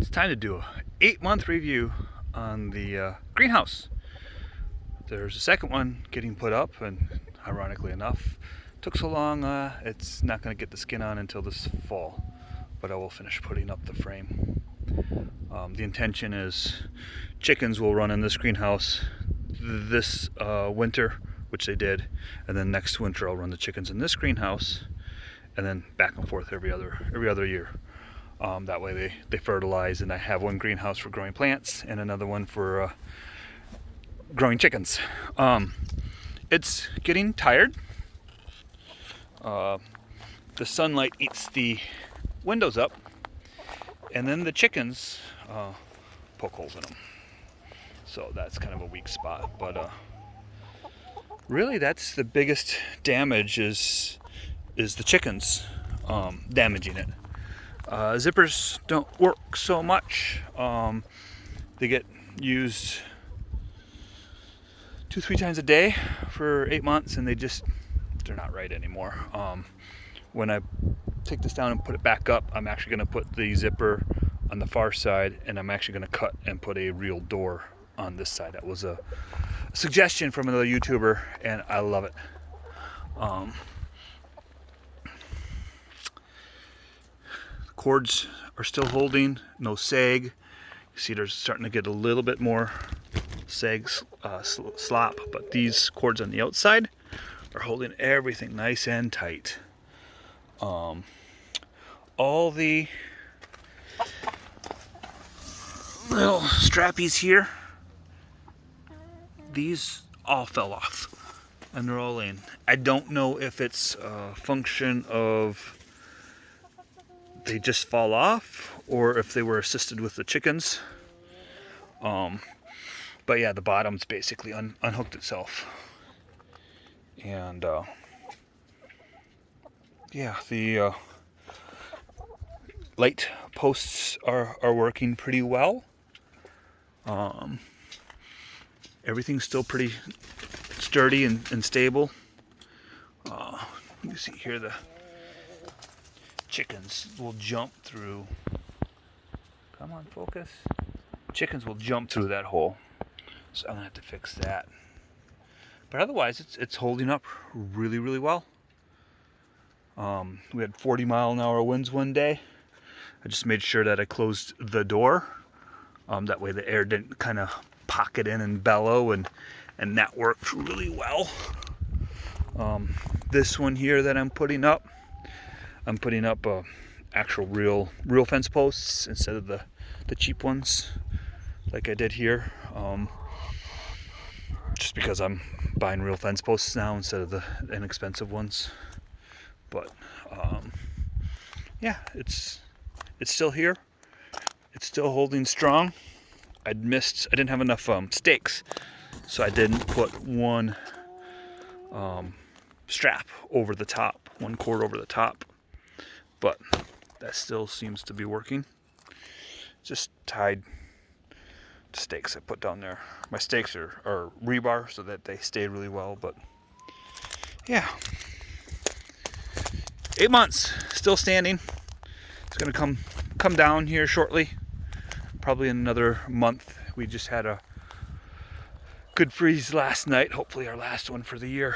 It's time to do a 8-month review on the greenhouse. There's a second one getting put up, and ironically enough, took so long, it's not going to get the skin on until this fall, but I will finish putting up the frame. The intention is chickens will run in this greenhouse this winter, which they did, and then next winter I'll run the chickens in this greenhouse, and then back and forth every other year. That way they fertilize, and I have one greenhouse for growing plants and another one for growing chickens. It's getting tired. The sunlight eats the windows up, and then the chickens poke holes in them. So that's kind of a weak spot. But really, that's the biggest damage is the chickens damaging it. Zippers don't work so much. They get used 2-3 times a day for 8 months, and they're not right anymore. When I take this down and put it back up, I'm actually going to put the zipper on the far side, and I'm actually going to cut and put a real door on this side. That was a suggestion from another YouTuber, and I love it. Cords are still holding, no sag. You see they're starting to get a little bit more sag slop, but these cords on the outside are holding everything nice and tight. All the little strappies here, these all fell off, and they're all in. I don't know if it's a function of they just fall off, or if they were assisted with the chickens. But yeah, the bottom's basically unhooked itself. And yeah, the light posts are working pretty well. Everything's still pretty sturdy and stable. You can see here the chickens will jump through. Come on, focus. Chickens will jump through that hole, so I'm gonna have to fix that. But otherwise, it's holding up really, really well. We had 40-mile-an-hour winds one day. I just made sure that I closed the door. That way the air didn't kind of pocket in and bellow, and that worked really well. This one here that I'm putting up actual real fence posts instead of the cheap ones like I did here. Just because I'm buying real fence posts now instead of the inexpensive ones. But yeah, it's still here. It's still holding strong. I didn't have enough stakes, so I didn't put one strap over the top, one cord over the top. But that still seems to be working. Just tied to stakes I put down there. My stakes are rebar so that they stay really well. But yeah, 8 months, still standing. It's gonna come down here shortly, probably in another month. We just had a good freeze last night, hopefully our last one for the year.